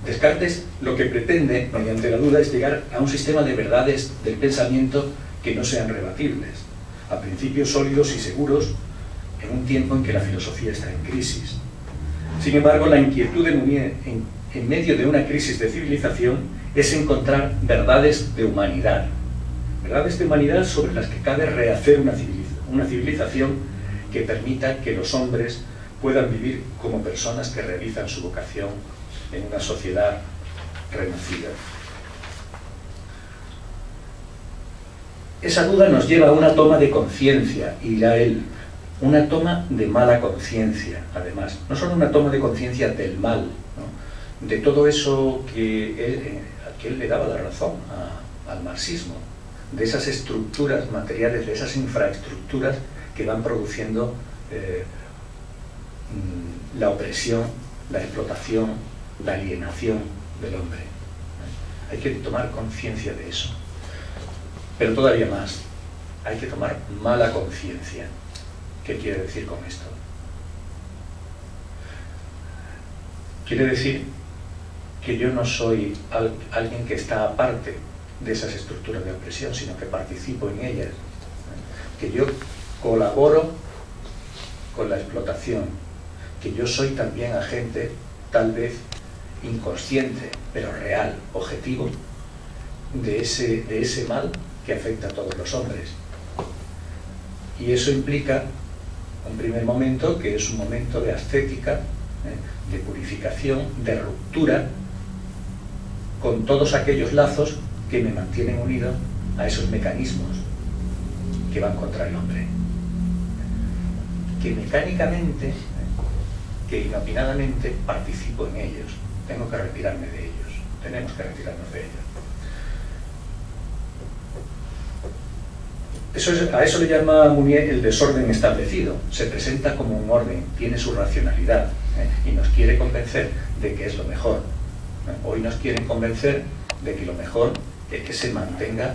Descartes lo que pretende, mediante la duda, es llegar a un sistema de verdades del pensamiento que no sean rebatibles, a principios sólidos y seguros en un tiempo en que la filosofía está en crisis. Sin embargo, la inquietud de Mounier en medio de una crisis de civilización es encontrar verdades de humanidad sobre las que cabe rehacer una civilización que permita que los hombres puedan vivir como personas que realizan su vocación en una sociedad renacida. Esa duda nos lleva a una toma de conciencia, y dirá él, una toma de mala conciencia, además. No solo una toma de conciencia del mal, ¿no?, de todo eso que él le daba la razón al marxismo, de esas estructuras materiales, de esas infraestructuras que van produciendo la opresión, la explotación, la alienación del hombre. Hay que tomar conciencia de eso. Pero todavía más, hay que tomar mala conciencia. ¿Qué quiere decir con esto? Quiere decir que yo no soy alguien que está aparte de esas estructuras de opresión, sino que participo en ellas, que yo colaboro con la explotación, que yo soy también agente, tal vez inconsciente, pero real, objetivo, de ese mal que afecta a todos los hombres. Y eso implica un primer momento, que es un momento de ascética, de purificación, de ruptura con todos aquellos lazos que me mantienen unido a esos mecanismos que van contra el hombre, que mecánicamente, que inopinadamente participo en ellos. Tengo que retirarme de ellos, tenemos que retirarnos de ellos. A eso le llama Mounier el desorden establecido. Se presenta como un orden, tiene su racionalidad, y nos quiere convencer de que es lo mejor. Hoy nos quieren convencer de que lo mejor es que se mantenga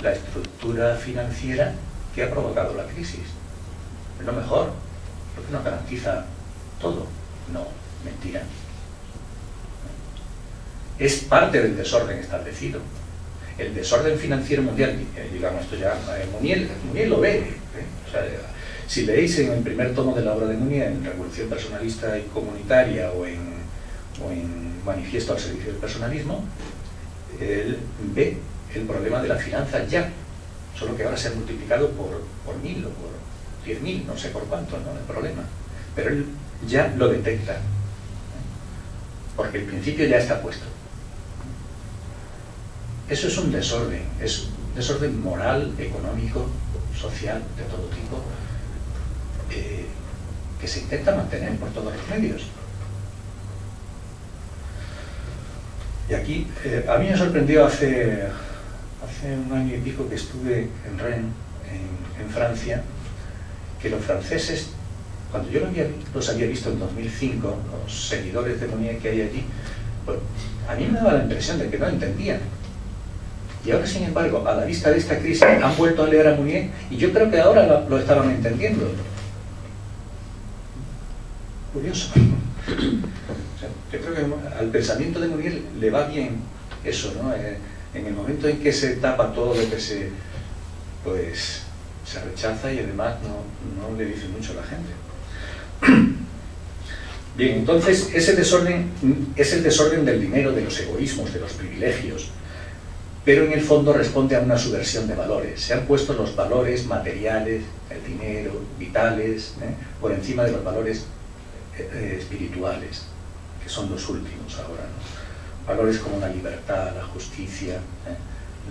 la estructura financiera que ha provocado la crisis. Es lo mejor, porque nos garantiza todo. No, mentira. Es parte del desorden establecido. El desorden financiero mundial, digamos, esto ya Mounier lo ve. O sea, si leéis en el primer tomo de la obra de Mounier, en Revolución Personalista y Comunitaria o en Manifiesto al Servicio del Personalismo, él ve el problema de la finanza ya, solo que ahora se ha multiplicado por 1000 o por 10.000, no sé por cuánto, ¿no?, el problema. Pero él ya lo detecta, porque el principio ya está puesto. Eso es un desorden moral, económico, social, de todo tipo, que se intenta mantener por todos los medios. Y aquí, a mí me sorprendió hace un año y pico que estuve en Rennes, en Francia, que los franceses, cuando yo los había visto en 2005, los seguidores de Mounier que hay allí, pues, a mí me daba la impresión de que no entendían. Y ahora, sin embargo, a la vista de esta crisis, han vuelto a leer a Mounier y yo creo que ahora lo estaban entendiendo. Curioso. O sea, yo creo que al pensamiento de Mounier le va bien eso, ¿no? En el momento en que se tapa todo lo que se rechaza, y además no le dice mucho a la gente. Bien, entonces ese desorden es el desorden del dinero, de los egoísmos, de los privilegios, pero en el fondo responde a una subversión de valores. Se han puesto los valores materiales, el dinero, vitales, por encima de los valores espirituales, que son los últimos ahora, ¿no? Valores como la libertad, la justicia,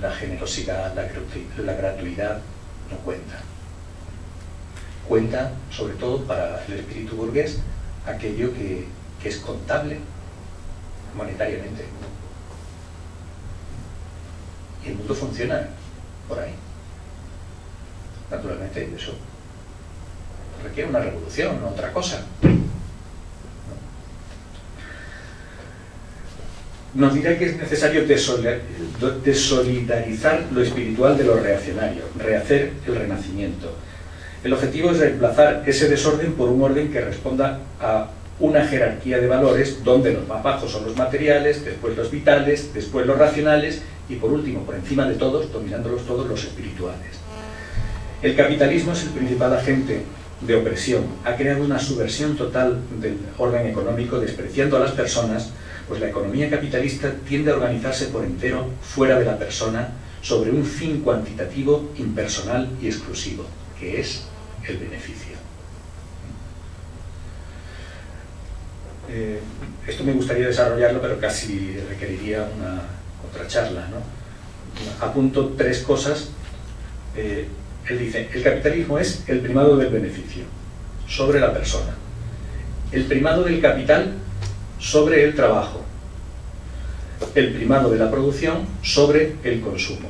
la generosidad, la gratuidad, no cuentan. Cuenta, sobre todo para el espíritu burgués, aquello que es contable monetariamente. Y el mundo funciona por ahí. Naturalmente, eso requiere una revolución, no otra cosa. Nos dirá que es necesario desolidarizar lo espiritual de lo reaccionario, rehacer el renacimiento. El objetivo es reemplazar ese desorden por un orden que responda a una jerarquía de valores donde los más bajos son los materiales, después los vitales, después los racionales y por último, por encima de todos, dominándolos todos, los espirituales. El capitalismo es el principal agente de opresión, ha creado una subversión total del orden económico, despreciando a las personas, pues la economía capitalista tiende a organizarse por entero fuera de la persona sobre un fin cuantitativo, impersonal y exclusivo, que es el beneficio. Esto me gustaría desarrollarlo, pero casi requeriría una otra charla, ¿no? Apunto 3 cosas. Él dice, el capitalismo es el primado del beneficio sobre la persona, el primado del capital sobre el trabajo, el primado de la producción sobre el consumo.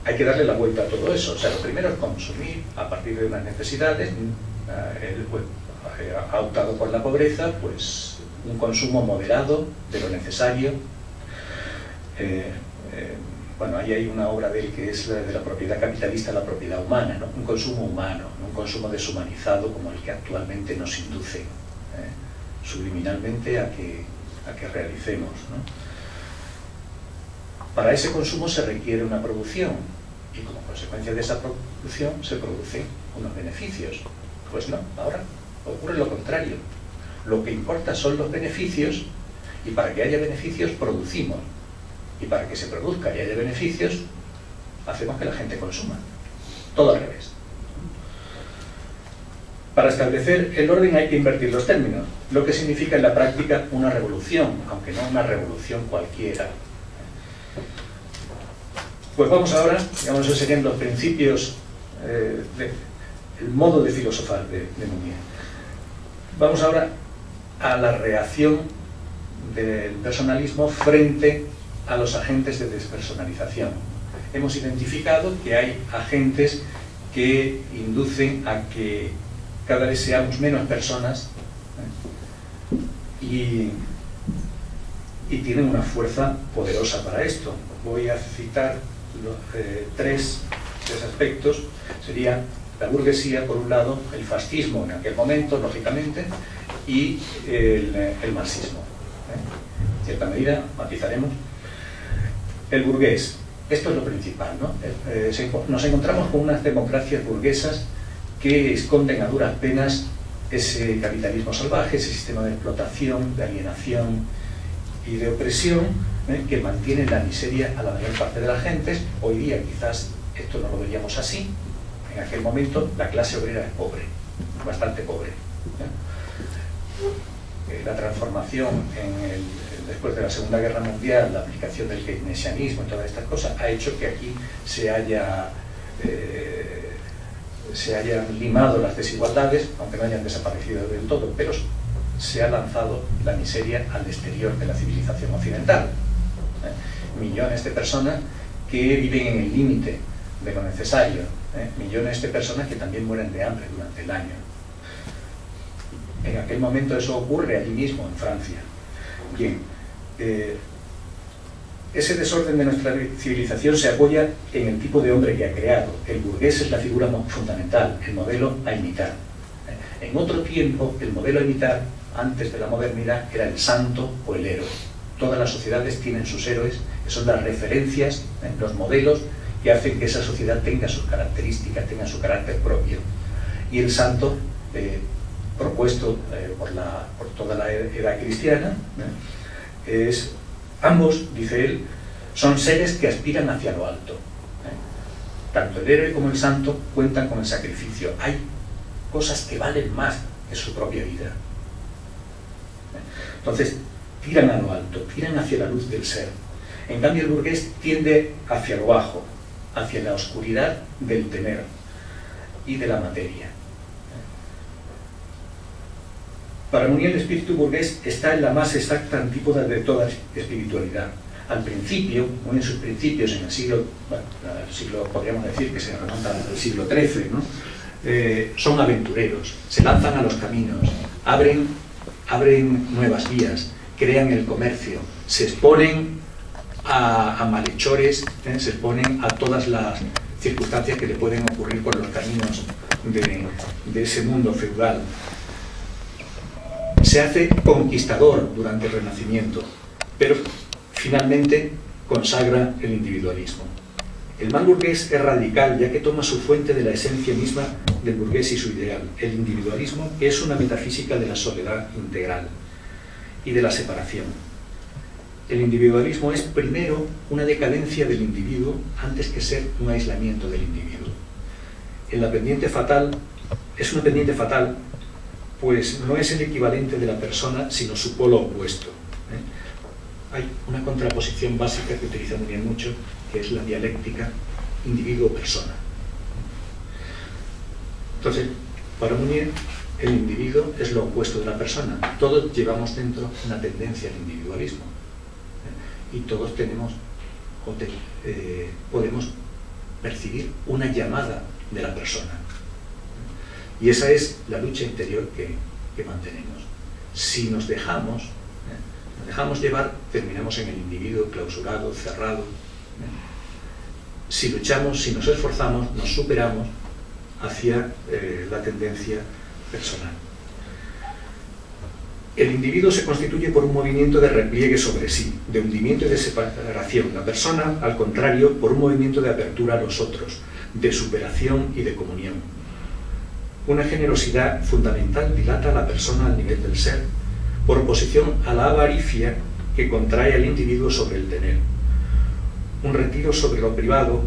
Hay que darle la vuelta a todo eso. O sea, lo primero es consumir a partir de unas necesidades. Él ha optado por la pobreza, pues un consumo moderado de lo necesario. Bueno, ahí hay una obra de él que es la de la propiedad capitalista, la propiedad humana, ¿no? Un consumo humano, no un consumo deshumanizado como el que actualmente nos induce subliminalmente a que realicemos, ¿no? Para ese consumo se requiere una producción y como consecuencia de esa producción se producen unos beneficios. Pues no, ahora ocurre lo contrario. Lo que importa son los beneficios y para que haya beneficios producimos. Y para que se produzca y haya beneficios, hacemos que la gente consuma. Todo al revés. Para establecer el orden hay que invertir los términos, lo que significa en la práctica una revolución, aunque no una revolución cualquiera. Pues vamos ahora, digamos, esos serían los principios, el modo de filosofar de Mounier. Vamos ahora a la reacción del personalismo frente a los agentes de despersonalización. Hemos identificado que hay agentes que inducen a que cada vez seamos menos personas y tienen una fuerza poderosa para esto. Voy a citar tres aspectos. Sería la burguesía, por un lado, el fascismo en aquel momento, lógicamente, y el marxismo. En cierta medida, matizaremos. El burgués, esto es lo principal, ¿no? Nos encontramos con unas democracias burguesas que esconden a duras penas ese capitalismo salvaje, ese sistema de explotación, de alienación y de opresión, que mantiene la miseria a la mayor parte de las gentes. Hoy día quizás esto no lo veríamos así. En aquel momento la clase obrera es pobre, bastante pobre. La transformación después de la Segunda Guerra Mundial, la aplicación del keynesianismo y todas estas cosas, ha hecho que aquí se hayan limado las desigualdades, aunque no hayan desaparecido del todo, pero se ha lanzado la miseria al exterior de la civilización occidental. Millones de personas que viven en el límite de lo necesario, millones de personas que también mueren de hambre durante el año. En aquel momento eso ocurre allí mismo, en Francia. Bien, ese desorden de nuestra civilización se apoya en el tipo de hombre que ha creado. El burgués es la figura fundamental, el modelo a imitar. En otro tiempo, el modelo a imitar, antes de la modernidad, era el santo o el héroe. Todas las sociedades tienen sus héroes, que son las referencias, los modelos que hacen que esa sociedad tenga sus características, tenga su carácter propio. Y el santo, propuesto por toda la edad cristiana, ambos, dice él, son seres que aspiran hacia lo alto. Tanto el héroe como el santo cuentan con el sacrificio. Hay cosas que valen más que su propia vida. Entonces, tiran a lo alto, tiran hacia la luz del ser. En cambio, el burgués tiende hacia lo bajo, hacia la oscuridad del tener y de la materia. Para Mounier, el espíritu burgués está en la más exacta antípoda de toda espiritualidad. Al principio, muy en sus principios, en el siglo, podríamos decir que se remonta al siglo XIII, ¿no? Son aventureros, se lanzan a los caminos, abren nuevas vías, crean el comercio, se exponen a malhechores, se exponen a todas las circunstancias que le pueden ocurrir por los caminos de ese mundo feudal. se hace conquistador durante el Renacimiento, pero finalmente consagra el individualismo. El mal burgués es radical, ya que toma su fuente de la esencia misma del burgués y su ideal, el individualismo, que es una metafísica de la soledad integral y de la separación. El individualismo es primero una decadencia del individuo antes que ser un aislamiento del individuo. En la pendiente fatal, es una pendiente fatal, pues no es el equivalente de la persona, sino su polo opuesto. Hay una contraposición básica que utiliza Mounier mucho, que es la dialéctica individuo-persona. Entonces, para Mounier, el individuo es lo opuesto de la persona. Todos llevamos dentro una tendencia al individualismo. Y todos tenemos, podemos percibir una llamada de la persona. Y esa es la lucha interior que mantenemos. Si nos dejamos llevar, terminamos en el individuo clausurado, cerrado. Si luchamos, si nos esforzamos, nos superamos hacia la tendencia personal. El individuo se constituye por un movimiento de repliegue sobre sí, de hundimiento y de separación. La persona, al contrario, por un movimiento de apertura a los otros, de superación y de comunión. Una generosidad fundamental dilata a la persona al nivel del ser, por oposición a la avaricia que contrae al individuo sobre el tener. Un retiro sobre lo privado,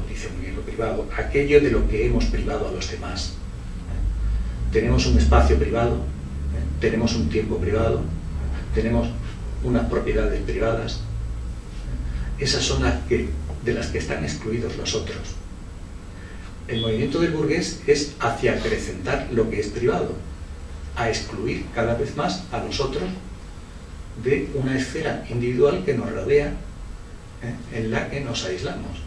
dice muy bien, lo privado, aquello de lo que hemos privado a los demás. Tenemos un espacio privado, tenemos un tiempo privado, tenemos unas propiedades privadas. Esas son de las que están excluidos los otros. El movimiento del burgués es hacia acrecentar lo que es privado, a excluir cada vez más a los otros de una esfera individual que nos rodea, en la que nos aislamos.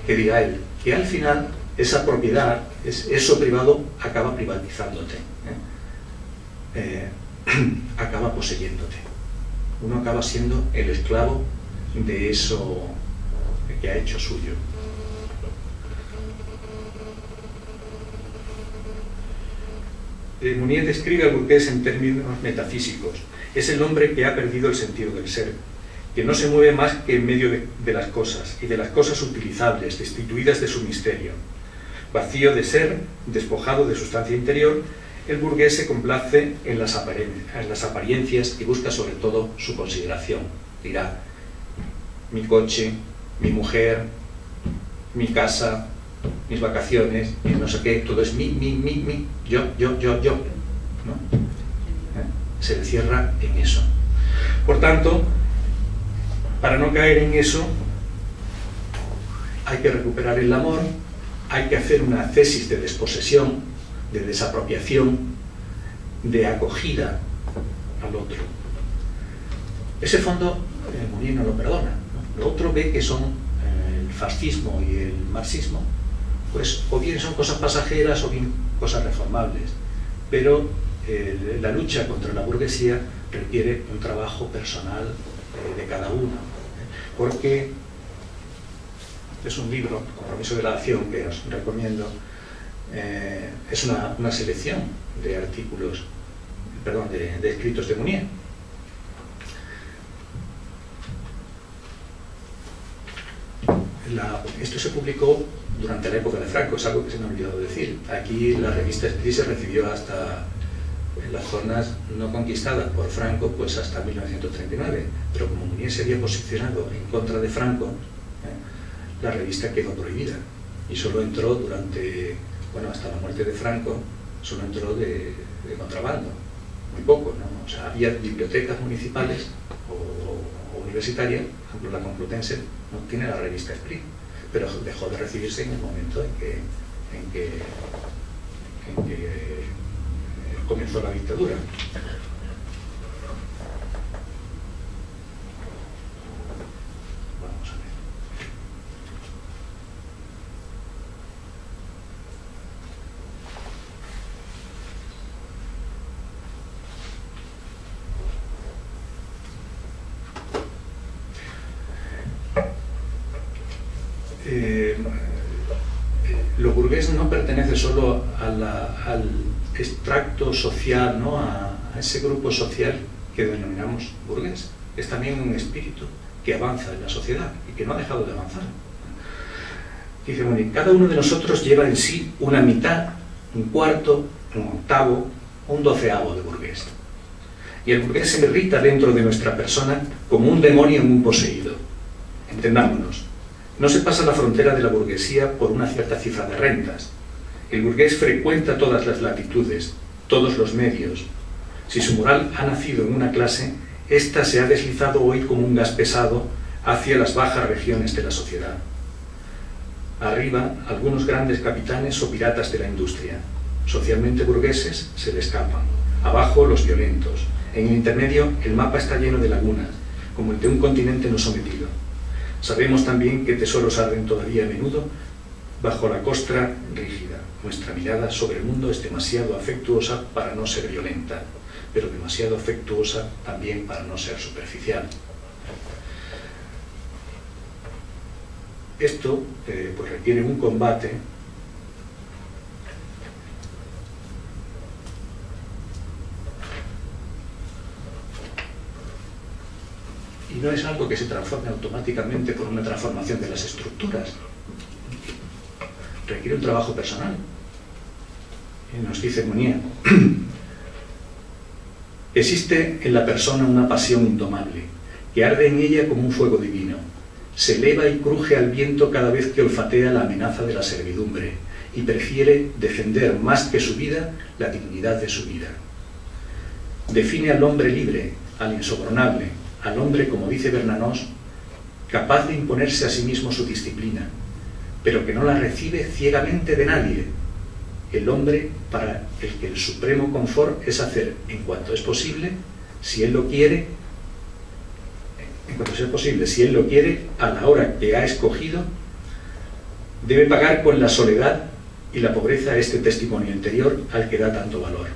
¿Qué dirá él? Que al final esa propiedad, eso privado, acaba privatizándote, acaba poseyéndote. Uno acaba siendo el esclavo de eso que ha hecho suyo. Mounier describe al burgués en términos metafísicos. Es el hombre que ha perdido el sentido del ser, que no se mueve más que en medio de las cosas, y de las cosas utilizables, destituidas de su misterio. Vacío de ser, despojado de sustancia interior, el burgués se complace en las apariencias y busca sobre todo su consideración. Dirá, mi coche, mi mujer, mi casa, mis vacaciones, mi no sé qué, todo es mi, yo, ¿no? Se encierra en eso. Por tanto, para no caer en eso, hay que recuperar el amor, hay que hacer una tesis de desposesión, de desapropiación, de acogida al otro. Ese fondo Mounier no lo perdona, ¿no? Lo otro ve que son el fascismo y el marxismo, pues o bien son cosas pasajeras o bien cosas reformables, pero la lucha contra la burguesía requiere un trabajo personal de cada uno, porque es un libro, Compromiso de la Acción, que os recomiendo. Es una selección de artículos, perdón, de escritos de Mounier. Esto se publicó durante la época de Franco, es algo que se me ha olvidado decir. Aquí la revista Esprit se recibió hasta en las zonas no conquistadas por Franco, pues hasta 1939, pero como Mounier se había posicionado en contra de Franco, la revista quedó prohibida y solo entró hasta la muerte de Franco, solo entró de contrabando, muy poco, ¿no? O sea, había bibliotecas municipales o universitarias, por ejemplo la Complutense no tiene la revista Esprit, pero dejó de recibirse en el momento en que comenzó la dictadura. Vamos a ver. Lo burgués no pertenece solo al extracto social, ¿no?, a ese grupo social que denominamos burgués. Es también un espíritu que avanza en la sociedad y que no ha dejado de avanzar. Dice, bueno, cada uno de nosotros lleva en sí una mitad, un cuarto, un octavo, un doceavo de burgués. Y el burgués se irrita dentro de nuestra persona como un demonio en un poseído. Entendámonos, no se pasa la frontera de la burguesía por una cierta cifra de rentas. El burgués frecuenta todas las latitudes, todos los medios. Si su moral ha nacido en una clase, ésta se ha deslizado hoy como un gas pesado hacia las bajas regiones de la sociedad. Arriba, algunos grandes capitanes o piratas de la industria. Socialmente burgueses se le escapan. Abajo, los violentos. En el intermedio, el mapa está lleno de lagunas, como el de un continente no sometido. Sabemos también que tesoros arden todavía a menudo bajo la costra rígida. Nuestra mirada sobre el mundo es demasiado afectuosa para no ser violenta, pero demasiado afectuosa también para no ser superficial. Esto pues requiere un combate y no es algo que se transforme automáticamente por una transformación de las estructuras. Requiere un trabajo personal. Y nos dice Mounier, existe en la persona una pasión indomable, que arde en ella como un fuego divino. Se eleva y cruje al viento cada vez que olfatea la amenaza de la servidumbre y prefiere defender más que su vida la dignidad de su vida. Define al hombre libre, al insobornable, al hombre, como dice Bernanos, capaz de imponerse a sí mismo su disciplina, pero que no la recibe ciegamente de nadie. El hombre para el que el supremo confort es hacer, en cuanto es posible, si él lo quiere, a la hora que ha escogido, debe pagar con la soledad y la pobreza este testimonio interior al que da tanto valor.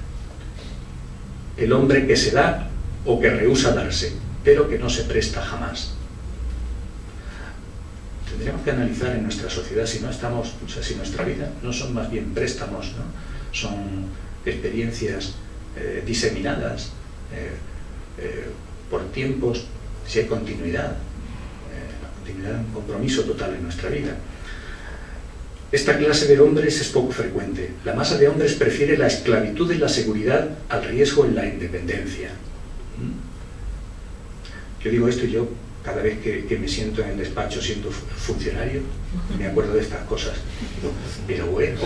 El hombre que se da o que rehúsa darse, pero que no se presta jamás. Tendríamos que analizar en nuestra sociedad si no estamos, o sea, si nuestra vida no son más bien préstamos, ¿no? Son experiencias diseminadas por tiempos, si hay continuidad, un compromiso total en nuestra vida. Esta clase de hombres es poco frecuente. La masa de hombres prefiere la esclavitud en la seguridad al riesgo en la independencia. Yo digo esto y yo, cada vez que me siento en el despacho siendo funcionario, me acuerdo de estas cosas. Pero bueno,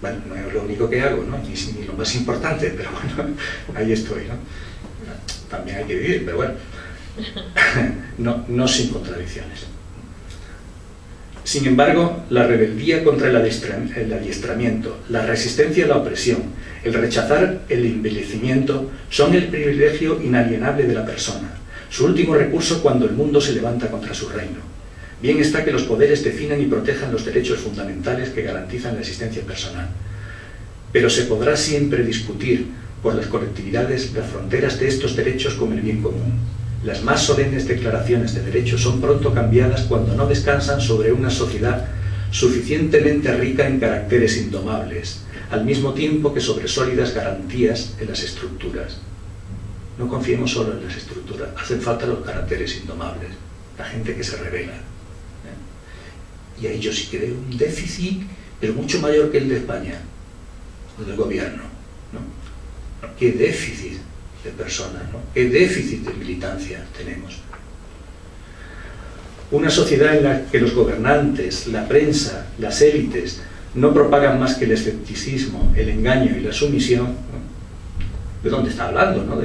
bueno, no es lo único que hago, ¿no? Ni lo más importante, pero bueno, ahí estoy, ¿no? También hay que vivir, pero bueno, no sin contradicciones. Sin embargo, la rebeldía contra el adiestramiento, la resistencia a la opresión, el rechazar el envilecimiento son el privilegio inalienable de la persona, su último recurso cuando el mundo se levanta contra su reino. Bien está que los poderes definan y protejan los derechos fundamentales que garantizan la existencia personal, pero se podrá siempre discutir por las colectividades las fronteras de estos derechos con el bien común. Las más solemnes declaraciones de derechos son pronto cambiadas cuando no descansan sobre una sociedad suficientemente rica en caracteres indomables, al mismo tiempo que sobre sólidas garantías en las estructuras. No confiemos solo en las estructuras, hacen falta los caracteres indomables, la gente que se revela. Y ahí yo sí creo un déficit, pero mucho mayor que el de España, o del gobierno, ¿no? ¿Qué déficit de personas, ¿no? ¿Qué déficit de militancia tenemos? Una sociedad en la que los gobernantes, la prensa, las élites no propagan más que el escepticismo, el engaño y la sumisión, ¿no? ¿De dónde está hablando, no?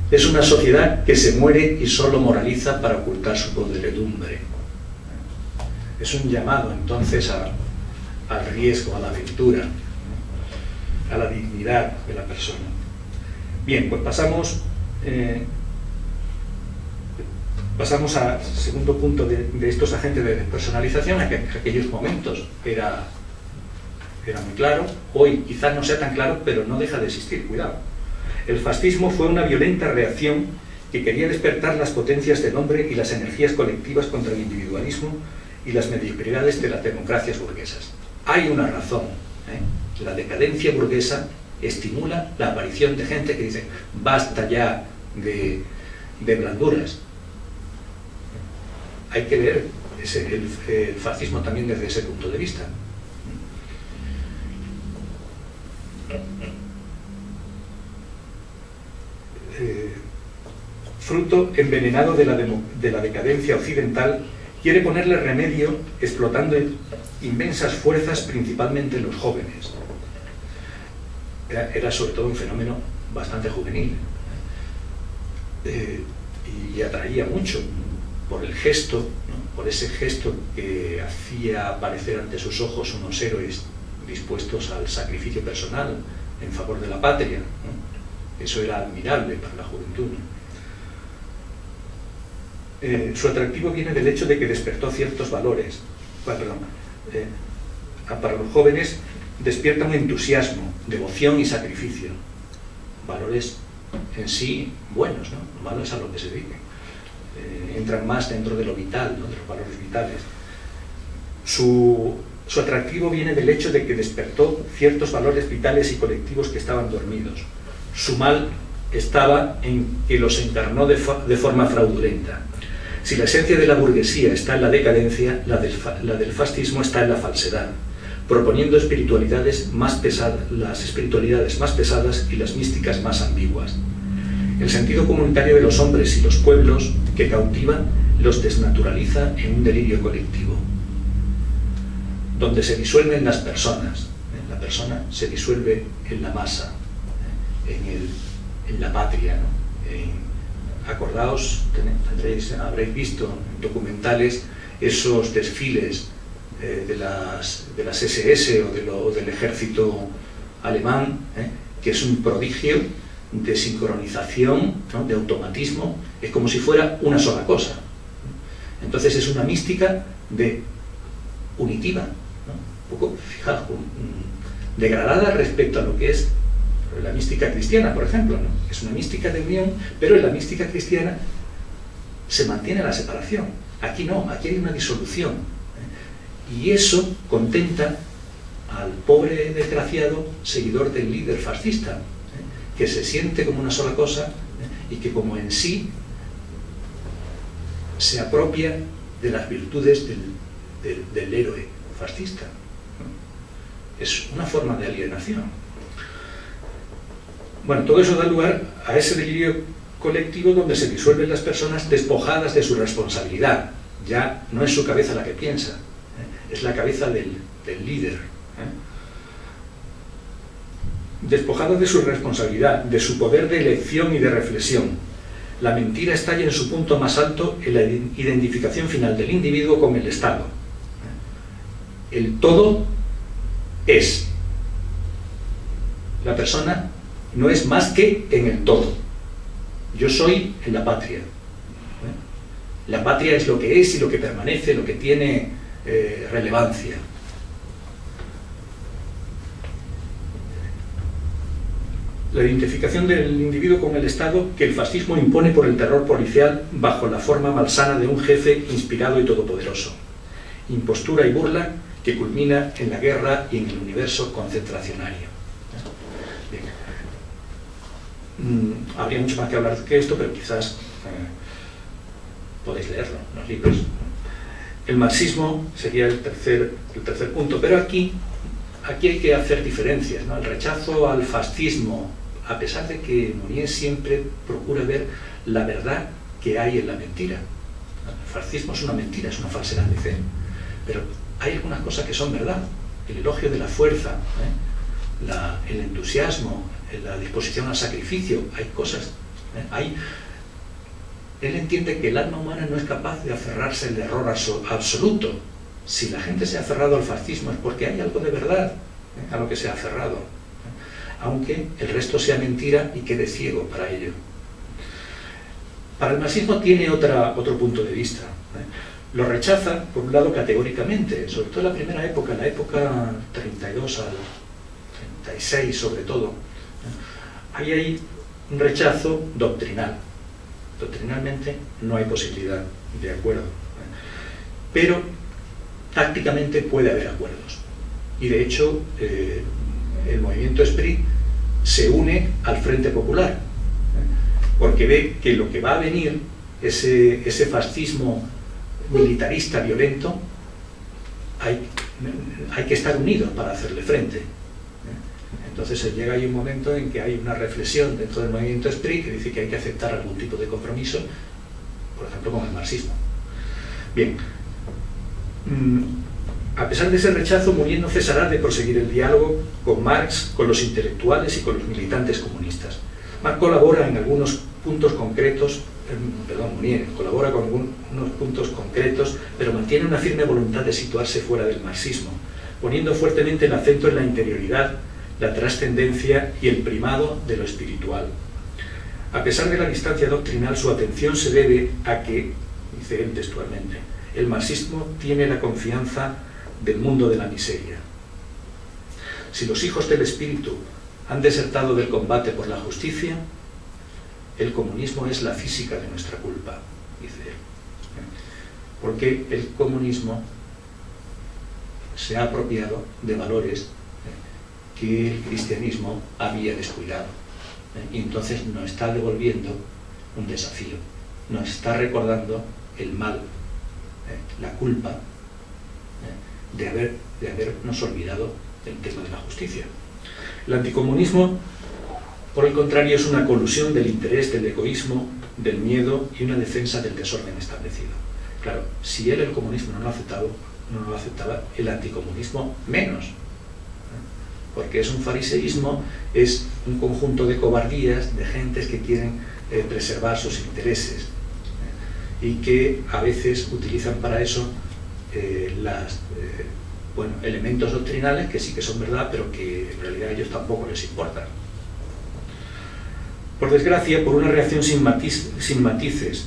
Es una sociedad que se muere y solo moraliza para ocultar su podredumbre. Es un llamado entonces al riesgo, a la aventura, a la dignidad de la persona. Bien, pues pasamos al segundo punto de estos agentes de despersonalización. En aquellos momentos era muy claro, hoy quizás no sea tan claro, pero no deja de existir, cuidado. El fascismo fue una violenta reacción que quería despertar las potencias del hombre y las energías colectivas contra el individualismo y las mediocridades de las democracias burguesas. hay una razón. La decadencia burguesa estimula la aparición de gente que dice, basta ya de blanduras. Hay que ver el fascismo también desde ese punto de vista. Fruto envenenado de la decadencia occidental, quiere ponerle remedio explotando inmensas fuerzas, principalmente en los jóvenes. Era sobre todo un fenómeno bastante juvenil, y atraía mucho por el gesto, ¿no? Por ese gesto que hacía aparecer ante sus ojos unos héroes dispuestos al sacrificio personal en favor de la patria, ¿no? Eso era admirable para la juventud, ¿no? Su atractivo viene del hecho de que despertó ciertos valores. Para los jóvenes despierta un entusiasmo, devoción y sacrificio. Valores en sí buenos, ¿no? Valores a lo que se dedican. Entran más dentro de lo vital, ¿no? De los valores vitales. Su atractivo viene del hecho de que despertó ciertos valores vitales y colectivos que estaban dormidos. Su mal estaba en que los encarnó de forma fraudulenta. Si la esencia de la burguesía está en la decadencia, la del fascismo está en la falsedad, proponiendo espiritualidades más pesadas, las espiritualidades más pesadas y las místicas más ambiguas. El sentido comunitario de los hombres y los pueblos que cautiva los desnaturaliza en un delirio colectivo, donde se disuelven las personas. La persona se disuelve en la masa, en la patria, ¿no? Acordaos, habréis visto en documentales esos desfiles de las SS o del ejército alemán, que es un prodigio de sincronización, ¿no? De automatismo, es como si fuera una sola cosa. Entonces es una mística unitiva, ¿no? Un poco, fijaos, degradada respecto a lo que es la mística cristiana, por ejemplo, ¿no? Es una mística de unión, pero en la mística cristiana se mantiene la separación. Aquí no, aquí hay una disolución. Y eso contenta al pobre desgraciado seguidor del líder fascista, que se siente como una sola cosa y que como en sí se apropia de las virtudes del héroe fascista. Es una forma de alienación. Bueno, todo eso da lugar a ese delirio colectivo donde se disuelven las personas despojadas de su responsabilidad. Ya no es su cabeza la que piensa, es la cabeza del líder. Despojadas de su responsabilidad, de su poder de elección y de reflexión. La mentira estalla en su punto más alto en la identificación final del individuo con el Estado. El todo es. La persona no es más que en el todo. Yo soy en la patria. La patria es lo que es y lo que permanece, lo que tiene relevancia. La identificación del individuo con el Estado que el fascismo impone por el terror policial bajo la forma malsana de un jefe inspirado y todopoderoso. Impostura y burla que culmina en la guerra y en el universo concentracionario. Habría mucho más que hablar que esto, pero quizás podéis leerlo en los libros. El marxismo sería el tercer punto, pero aquí hay que hacer diferencias, ¿no? El rechazo al fascismo, a pesar de que Mounier siempre procura ver la verdad que hay en la mentira. El fascismo es una mentira, es una falsedad, dice, pero hay algunas cosas que son verdad. El elogio de la fuerza, el entusiasmo, la disposición al sacrificio, hay cosas. Él entiende que el alma humana no es capaz de aferrarse al error absoluto. Si la gente se ha aferrado al fascismo es porque hay algo de verdad a lo que se ha aferrado, aunque el resto sea mentira y quede ciego para ello. Para el marxismo tiene otro punto de vista. Lo rechaza, por un lado, categóricamente, sobre todo en la primera época, la época 32 al 36 sobre todo. Ahí hay un rechazo doctrinal. Doctrinalmente no hay posibilidad de acuerdo, pero tácticamente puede haber acuerdos. Y de hecho, el movimiento Esprit se une al Frente Popular, porque ve que lo que va a venir, ese fascismo militarista violento, hay que estar unidos para hacerle frente. Entonces llega ahí un momento en que hay una reflexión dentro del movimiento Esprit que dice que hay que aceptar algún tipo de compromiso, por ejemplo con el marxismo. Bien, a pesar de ese rechazo, Mounier no cesará de proseguir el diálogo con Marx, con los intelectuales y con los militantes comunistas. Marx colabora en algunos puntos concretos, Mounier colabora con algunos puntos concretos, pero mantiene una firme voluntad de situarse fuera del marxismo, poniendo fuertemente el acento en la interioridad, la trascendencia y el primado de lo espiritual. A pesar de la distancia doctrinal, su atención se debe a que, dice él textualmente, el marxismo tiene la confianza del mundo de la miseria. Si los hijos del espíritu han desertado del combate por la justicia, el comunismo es la física de nuestra culpa, dice él. Porque el comunismo se ha apropiado de valores que el cristianismo había descuidado. Y entonces nos está devolviendo un desafío, nos está recordando el mal, la culpa de habernos olvidado del tema de la justicia. El anticomunismo, por el contrario, es una colusión del interés, del egoísmo, del miedo y una defensa del desorden establecido. Claro, si él el comunismo no lo aceptaba, el anticomunismo menos. Porque es un fariseísmo, es un conjunto de cobardías, de gentes que quieren preservar sus intereses y que a veces utilizan para eso elementos doctrinales que sí que son verdad, pero que en realidad a ellos tampoco les importa. Por desgracia, por una reacción sin matices,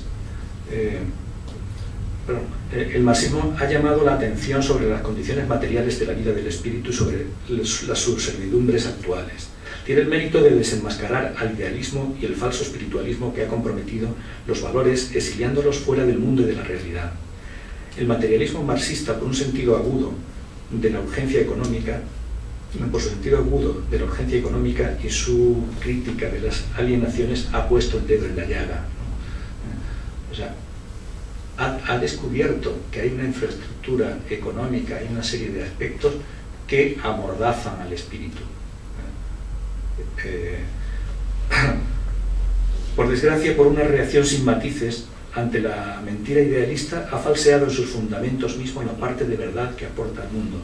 el marxismo ha llamado la atención sobre las condiciones materiales de la vida del espíritu y sobre las subservidumbres actuales. Tiene el mérito de desenmascarar al idealismo y el falso espiritualismo que ha comprometido los valores, exiliándolos fuera del mundo y de la realidad. El materialismo marxista, por su sentido agudo de la urgencia económica y su crítica de las alienaciones, ha puesto el dedo en la llaga. O sea, ha descubierto que hay una infraestructura económica, hay una serie de aspectos que amordazan al espíritu. Por desgracia, por una reacción sin matices ante la mentira idealista, ha falseado en sus fundamentos mismos la parte de verdad que aporta al mundo.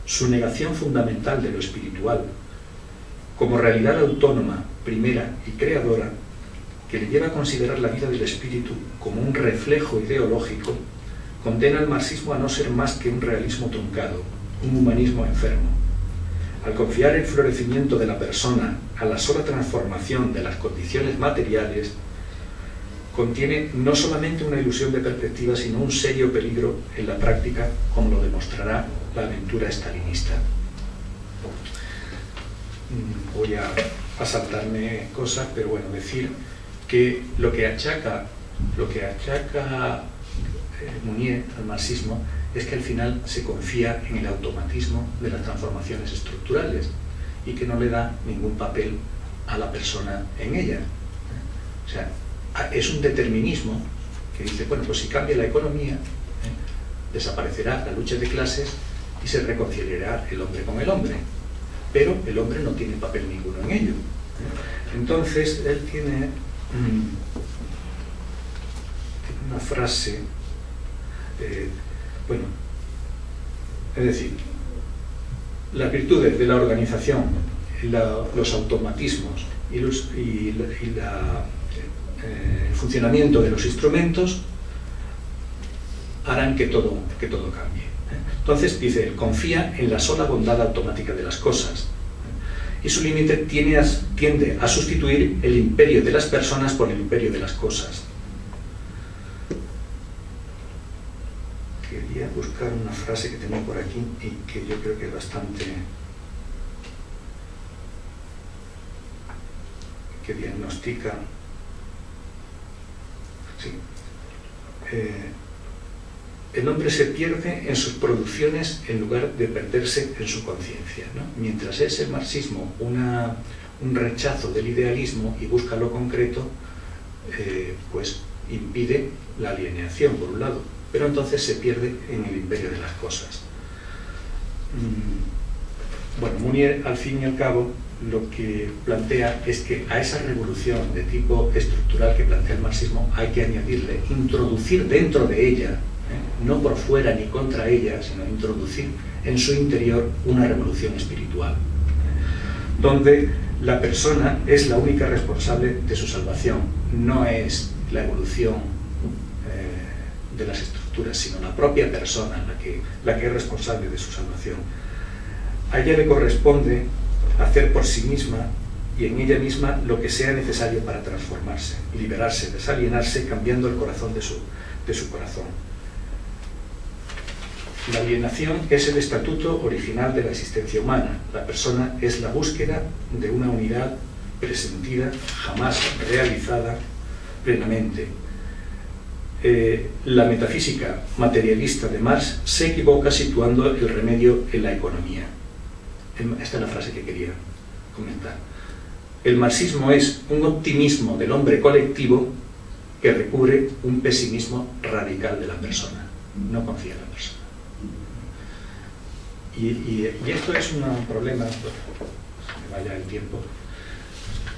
Su negación fundamental de lo espiritual, como realidad autónoma, primera y creadora, que le lleva a considerar la vida del espíritu como un reflejo ideológico, condena al marxismo a no ser más que un realismo truncado, un humanismo enfermo. Al confiar el florecimiento de la persona a la sola transformación de las condiciones materiales, contiene no solamente una ilusión de perspectiva, sino un serio peligro en la práctica, como lo demostrará la aventura stalinista. Voy a saltarme cosas, pero bueno, decir que lo que achaca Mounier al marxismo es que al final se confía en el automatismo de las transformaciones estructurales y que no le da ningún papel a la persona en ella. O sea, es un determinismo que dice, bueno, pues si cambia la economía, desaparecerá la lucha de clases y se reconciliará el hombre con el hombre, pero el hombre no tiene papel ninguno en ello. Entonces él tiene una frase, es decir, las virtudes de la organización, los automatismos y el funcionamiento de los instrumentos harán que todo cambie. Entonces, dice él, confía en la sola bondad automática de las cosas y su límite tiende a sustituir el imperio de las personas por el imperio de las cosas. Quería buscar una frase que tengo por aquí y que yo creo que es bastante... que diagnostica... Sí. el hombre se pierde en sus producciones en lugar de perderse en su conciencia, ¿no? Mientras es el marxismo un rechazo del idealismo y busca lo concreto, pues impide la alienación, por un lado, pero entonces se pierde en el imperio de las cosas. Bueno, Munier, al fin y al cabo, lo que plantea es que a esa revolución de tipo estructural que plantea el marxismo hay que añadirle, introducir dentro de ella, no por fuera ni contra ella, sino introducir en su interior una revolución espiritual, donde la persona es la única responsable de su salvación, no es la evolución de las estructuras, sino la propia persona la que es responsable de su salvación. A ella le corresponde hacer por sí misma y en ella misma lo que sea necesario para transformarse, liberarse, desalienarse, cambiando el corazón de su corazón. La alienación es el estatuto original de la existencia humana. La persona es la búsqueda de una unidad presentida, jamás realizada plenamente. La metafísica materialista de Marx se equivoca situando el remedio en la economía. Esta es la frase que quería comentar. El marxismo es un optimismo del hombre colectivo que recubre un pesimismo radical de la persona. No confía en la persona. Y esto es un problema, se me vaya el tiempo,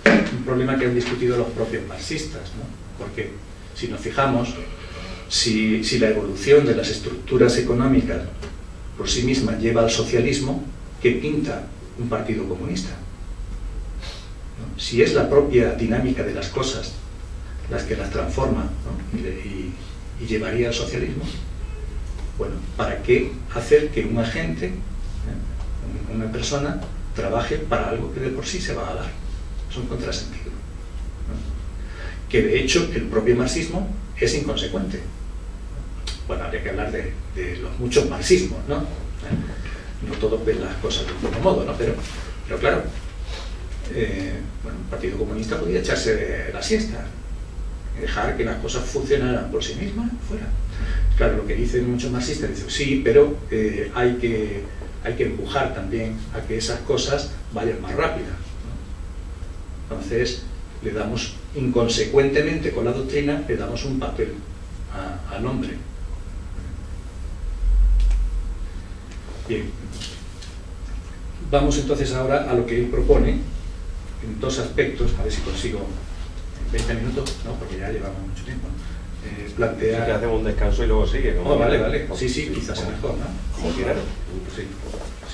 un problema que han discutido los propios marxistas, ¿no? Porque si nos fijamos, si la evolución de las estructuras económicas por sí misma lleva al socialismo, ¿qué pinta un partido comunista? ¿No? Si es la propia dinámica de las cosas las que las transforma, ¿no? y llevaría al socialismo, bueno, ¿para qué hacer que un agente, una persona, trabaje para algo que de por sí se va a dar? Es un contrasentido, ¿no? Que de hecho el propio marxismo es inconsecuente. Bueno, habría que hablar de los muchos marxismos, ¿no? No todos ven las cosas del mismo modo, ¿no? Pero claro, bueno, el Partido Comunista podía echarse la siesta, dejar que las cosas funcionaran por sí mismas, fuera. Claro, lo que dicen muchos marxistas, dicen, sí, pero hay que empujar también a que esas cosas vayan más rápidas, ¿no? Entonces, le damos, inconsecuentemente con la doctrina, le damos un papel al hombre. Bien. Vamos entonces ahora a lo que él propone, en dos aspectos, a ver si consigo en 20 minutos, no, porque ya llevamos mucho tiempo, plantear... Sí, que hacemos un descanso y luego sigue. Oh, vale, sí, quizás es mejor, ¿no? Como quieras. Sí.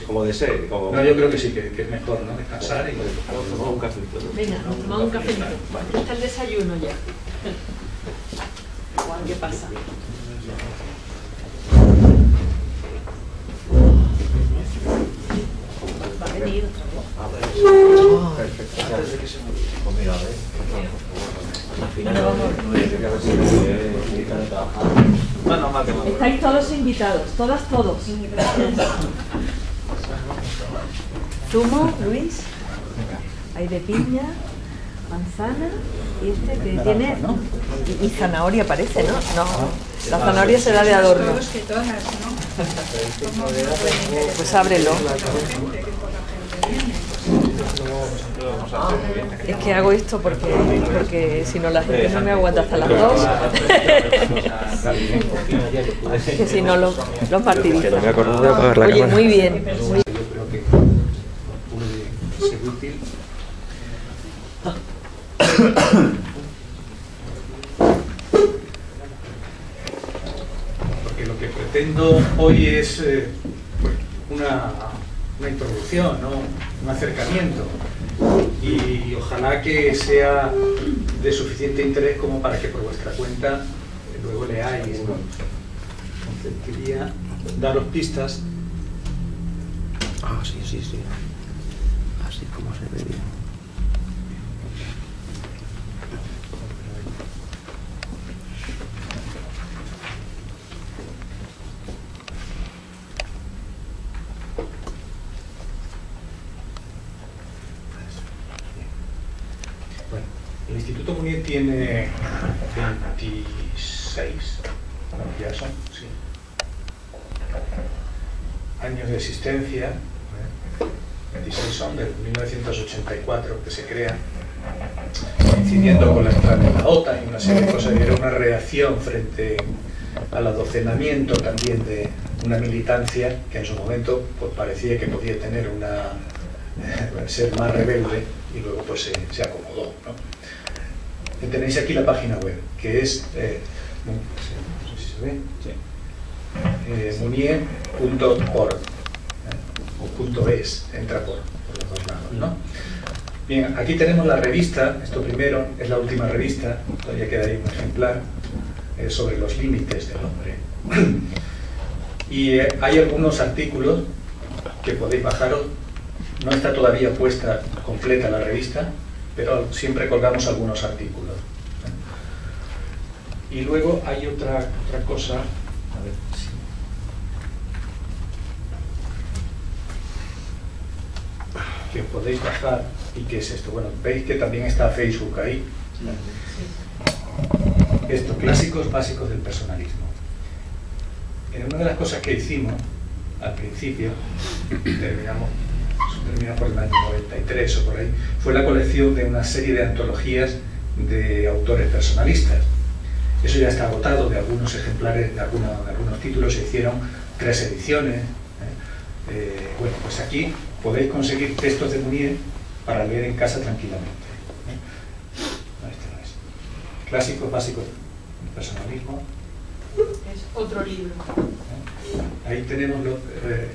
Como desee. Como... No, yo creo que sí, que es mejor, ¿no? Descansar y... Tomamos un cafecito, ¿no? Venga, tomamos un cafecito. Aquí está el desayuno ya. Juan, ¿qué pasa? Va a venir otra vez. Perfecto. Antes de que se me... Pues mira, a ver. Al final Bueno, vamos. no voy a llegar a ver si me invitan a trabajar. Bueno, más que más. Estáis todos invitados, todas, todos. Zumo, Luis. Hay de piña, manzana y este que tiene... Y zanahoria parece, ¿no? No, la zanahoria será de adorno. Pues ábrelo. Es que hago esto porque si no la gente no me aguanta hasta las 2. Que si no lo partidiza. Que no me acuerdo de apagar la Oye, cámara. muy bien. Yo creo que puede ser útil. Porque lo que pretendo hoy es una introducción, ¿no? Un acercamiento, y ojalá que sea de suficiente interés como para que por vuestra cuenta luego leáis, ¿no? Entonces quería daros pistas. Ah, sí. Así como se ve bien. Bueno, el Instituto Munier tiene 26, bueno, ya son, sí, años de existencia, 26 son, del 1984, que se crea, coincidiendo con la entrada de la OTAN y una serie de cosas, y era una reacción frente al adocenamiento también de una militancia que en su momento pues, parecía que podía tener ser más rebelde, y luego pues se acomodó, ¿no? Tenéis aquí la página web, que es no sé si se ve, sí. Munier.org o .es, entra por los dos lados, ¿no? Bien, aquí tenemos la revista. Esto primero es la última revista, todavía queda ahí un ejemplar, sobre los límites del hombre. Y hay algunos artículos que podéis bajaros. No está todavía puesta completa la revista, pero siempre colgamos algunos artículos. Y luego hay otra cosa, a ver si... que podéis bajar, y que es esto. Bueno, veis que también está Facebook ahí. Esto, clásicos básicos del personalismo. Una de las cosas que hicimos al principio, termina por el año 93 o por ahí, fue la colección de una serie de antologías de autores personalistas. Eso ya está agotado, de algunos ejemplares, de algunos títulos se hicieron 3 ediciones. Bueno, pues aquí podéis conseguir textos de Munier para leer en casa tranquilamente. No, este no es. Clásicos básicos del personalismo. Es otro libro. Ahí tenemos,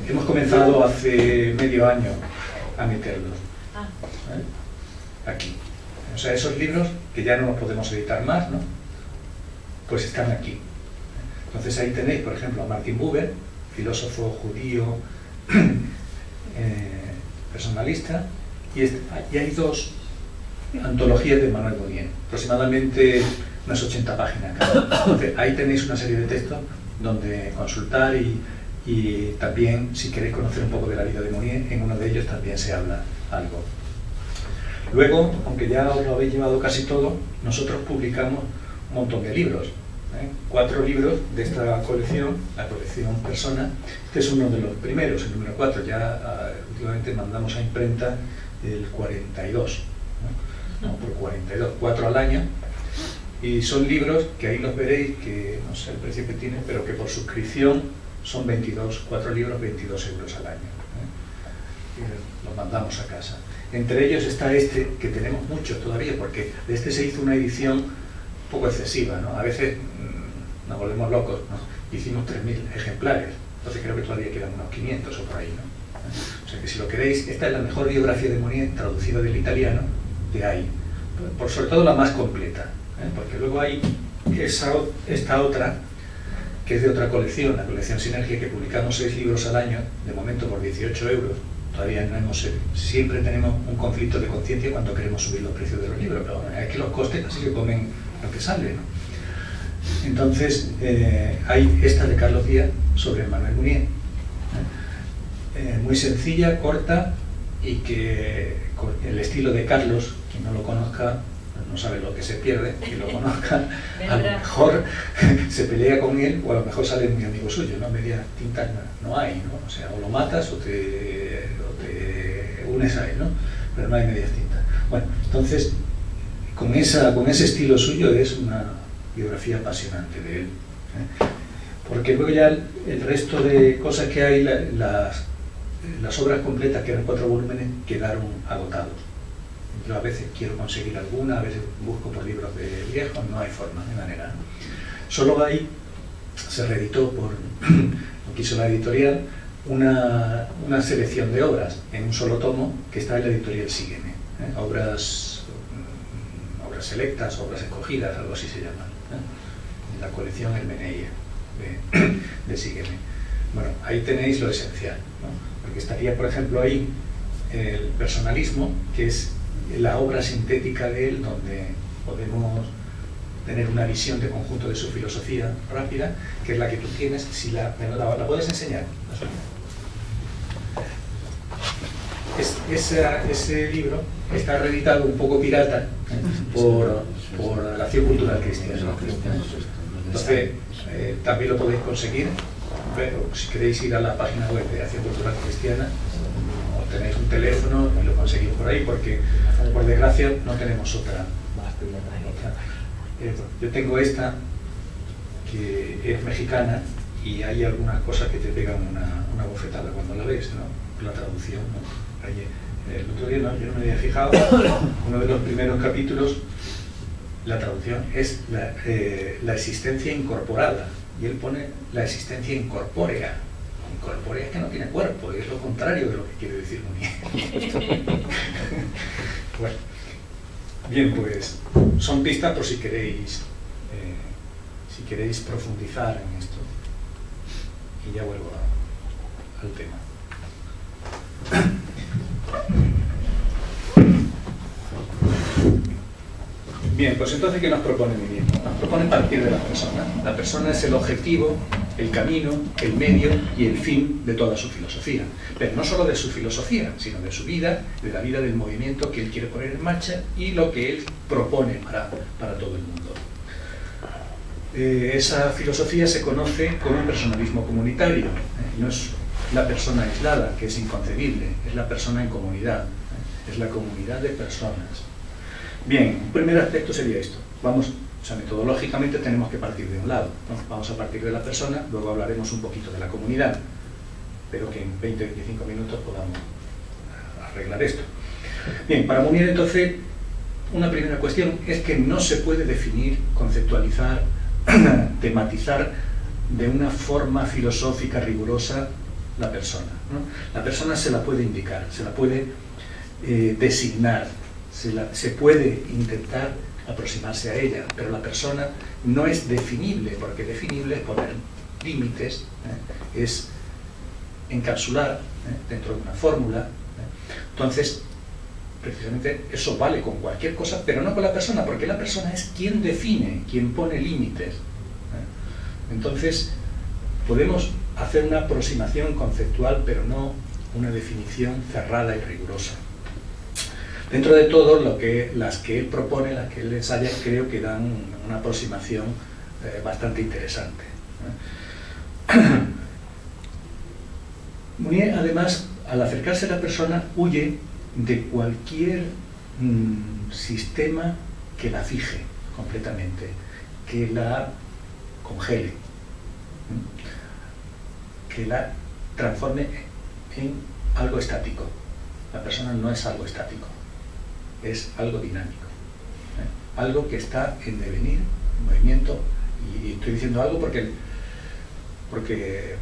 hemos comenzado hace medio año a meterlos. Aquí. O sea, esos libros que ya no los podemos editar más, ¿no? Pues están aquí. Entonces ahí tenéis, por ejemplo, a Martin Buber, filósofo judío, personalista, y hay 2 antologías de Manuel Munier, aproximadamente unas 80 páginas cada. Entonces, ahí tenéis una serie de textos donde consultar, y también, si queréis conocer un poco de la vida de Munier, en uno de ellos también se habla algo. Luego, aunque ya os lo habéis llevado casi todo, nosotros publicamos un montón de libros. 4 libros de esta colección, la colección Persona. Este es uno de los primeros, el número 4. Ya últimamente mandamos a imprenta el 42, ¿no? Por 42, 4 al año. Y son libros que ahí los veréis, que no sé el precio que tienen, pero que por suscripción son 4 libros, 22 euros al año. Y los mandamos a casa. Entre ellos está este, que tenemos muchos todavía, porque de este se hizo una edición un poco excesiva, ¿no? A veces nos volvemos locos, ¿no? Hicimos 3.000 ejemplares, entonces creo que todavía quedan unos 500 o por ahí, ¿no? O sea que si lo queréis, esta es la mejor biografía de Munier traducida del italiano de ahí, por sobre todo la más completa, porque luego hay esta otra, que es de otra colección, la colección Sinergia, que publicamos 6 libros al año, de momento por 18 euros. Todavía no siempre tenemos un conflicto de conciencia cuando queremos subir los precios de los libros, pero bueno, es que los costes casi que comen lo que sale, ¿no? Entonces, hay esta de Carlos Díaz sobre Manuel Munier, muy sencilla, corta, y que con el estilo de Carlos, quien no lo conozca, no sabe lo que se pierde, que lo conozca, a lo mejor se pelea con él, o a lo mejor sale muy amigo suyo, ¿no? Media tinta no hay, ¿no? O sea, o lo matas o te unes a él, ¿no? Pero no hay medias tintas. Bueno, entonces, con ese estilo suyo es una biografía apasionante de él, porque luego ya el resto de cosas que hay, las obras completas, que eran 4 volúmenes, quedaron agotados. Yo a veces quiero conseguir alguna, a veces busco por libros de viejos, no hay forma, de manera, ¿no? Solo ahí se reeditó lo que hizo la editorial, una selección de obras en un solo tomo, que está en la editorial Sígueme, obras selectas, obras escogidas, algo así se llaman, en la colección Hermeneia de Sígueme. Bueno, ahí tenéis lo esencial, ¿no? Porque estaría, por ejemplo, ahí el personalismo, que es la obra sintética de él, donde podemos tener una visión de conjunto de su filosofía rápida, que es la que tú tienes. Si la puedes enseñar. Ese libro está reeditado un poco pirata por la Acción Cultural Cristiana. Entonces, también lo podéis conseguir pero si queréis ir a la página web de Acción Cultural Cristiana, o tenéis un teléfono y lo conseguís por ahí, porque por desgracia no tenemos otra. Yo tengo esta, que es mexicana, y hay algunas cosas que te pegan una bofetada cuando la ves, ¿no? La traducción, ¿no? Ahí, el otro día yo no me había fijado, uno de los primeros capítulos, la traducción es la existencia incorporada, y él pone la existencia incorpórea. Incorpórea es que no tiene cuerpo, es lo contrario de lo que quiere decir Munier. Bueno, bien, pues son pistas por si queréis profundizar en esto. Y ya vuelvo al tema. Bien, pues entonces, ¿qué nos propone Munier? Nos propone partir de la persona. La persona es el objetivo, el camino, el medio y el fin de toda su filosofía. Pero no solo de su filosofía, sino de su vida, de la vida del movimiento que él quiere poner en marcha y lo que él propone para todo el mundo. Esa filosofía se conoce como un personalismo comunitario. No es la persona aislada, que es inconcebible, es la persona en comunidad, es la comunidad de personas. Bien, un primer aspecto sería esto. Metodológicamente tenemos que partir de un lado, ¿no? Vamos a partir de la persona, luego hablaremos un poquito de la comunidad, pero que en 20-25 minutos podamos arreglar esto. Bien, para Munier entonces, una primera cuestión es que no se puede definir, conceptualizar, tematizar de una forma filosófica rigurosa la persona, ¿no? La persona se la puede indicar, se la puede designar, se puede intentar aproximarse a ella, pero la persona no es definible, porque definible es poner límites, es encapsular dentro de una fórmula. Entonces, precisamente eso vale con cualquier cosa, pero no con la persona, porque la persona es quien define, quien pone límites. Entonces, podemos hacer una aproximación conceptual, pero no una definición cerrada y rigurosa. Dentro de todo, las que él propone, las que él ensaya, creo que dan una aproximación bastante interesante. Munier, además, al acercarse a la persona, huye de cualquier sistema que la fije completamente, que la congele, que la transforme en algo estático. La persona no es algo estático, es algo dinámico, algo que está en devenir, en movimiento, y estoy diciendo algo porque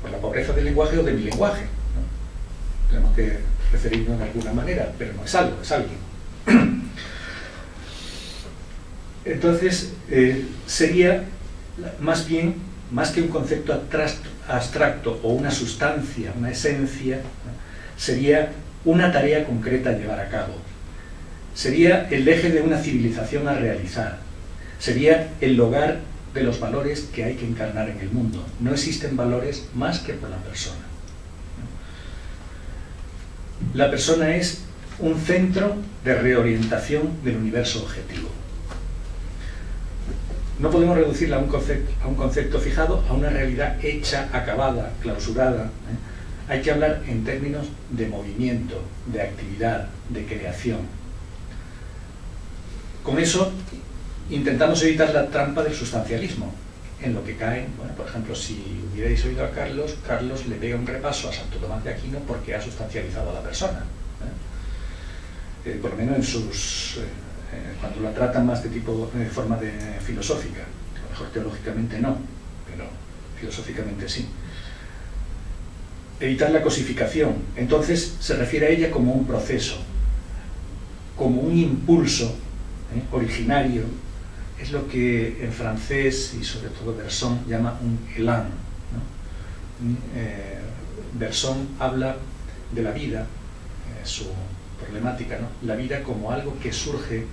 por la pobreza del lenguaje o de mi lenguaje, ¿no? Tenemos que referirnos de alguna manera, pero no es algo, es alguien. Entonces, sería más bien, más que un concepto abstracto o una sustancia, una esencia, ¿no? Sería una tarea concreta a llevar a cabo. Sería el eje de una civilización a realizar. Sería el hogar de los valores que hay que encarnar en el mundo. No existen valores más que por la persona. La persona es un centro de reorientación del universo objetivo. No podemos reducirla a un concepto fijado, a una realidad hecha, acabada, clausurada. Hay que hablar en términos de movimiento, de actividad, de creación. Con eso intentamos evitar la trampa del sustancialismo, en lo que caen, bueno, por ejemplo, si hubierais oído a Carlos, Carlos le pega un repaso a Santo Tomás de Aquino porque ha sustancializado a la persona. Por lo menos en sus... cuando la tratan más de tipo, de forma filosófica. A lo mejor teológicamente no, pero filosóficamente sí. Evitar la cosificación. Entonces se refiere a ella como un proceso, como un impulso originario. Es lo que en francés y sobre todo Bergson llama un élan, ¿no? Bergson habla de la vida, su problemática, ¿no? La vida como algo que surge,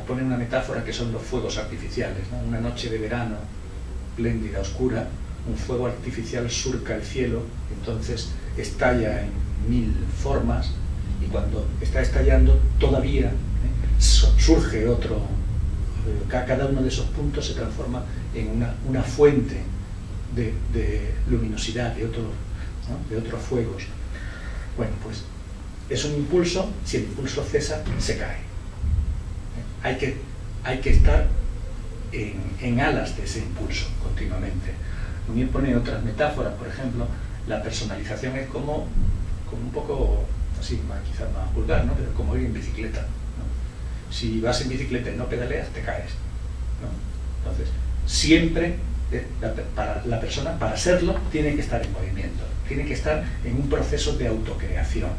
pone una metáfora que son los fuegos artificiales, ¿no? Una noche de verano, espléndida, oscura, un fuego artificial surca el cielo, entonces estalla en 1000 formas, y cuando está estallando todavía surge otro, cada uno de esos puntos se transforma en una fuente de luminosidad, de otros fuegos. Bueno, pues es un impulso, si el impulso cesa, se cae. Hay que estar en alas de ese impulso continuamente. También pone otras metáforas, por ejemplo, la personalización es como un poco, así, quizás más vulgar, ¿no? Pero como ir en bicicleta, ¿no? Si vas en bicicleta y no pedaleas, te caes, ¿no? Entonces, siempre la persona, para serlo, tiene que estar en movimiento, tiene que estar en un proceso de autocreación.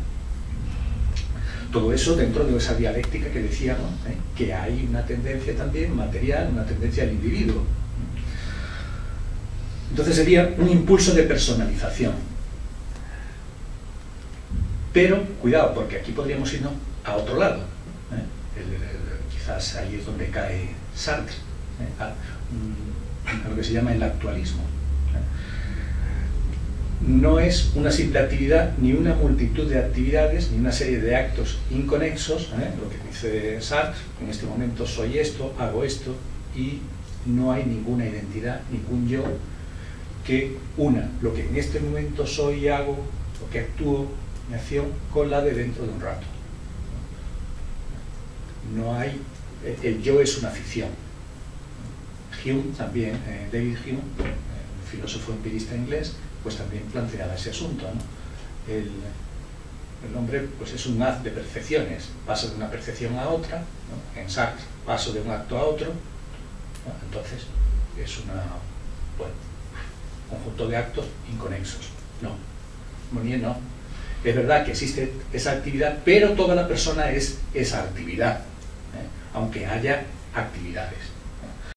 Todo eso dentro de esa dialéctica que decíamos, que hay una tendencia también material, una tendencia al individuo. Entonces sería un impulso de personalización. Pero, cuidado, porque aquí podríamos irnos a otro lado. Quizás ahí es donde cae Sartre, a lo que se llama el actualismo. No es una simple actividad, ni una multitud de actividades, ni una serie de actos inconexos, lo que dice Sartre: en este momento soy esto, hago esto, y no hay ninguna identidad, ningún yo que una lo que en este momento soy y hago, lo que actúo, mi acción, con la de dentro de un rato. No hay, el yo es una ficción. Hume también, David Hume, filósofo empirista inglés, pues también planteaba ese asunto, ¿no? El hombre pues es un haz de percepciones, pasa de una percepción a otra, ¿no? En Sartre, paso de un acto a otro, ¿no? Entonces es un conjunto de actos inconexos. No, Monnier no. Es verdad que existe esa actividad, pero toda la persona es esa actividad, aunque haya actividades.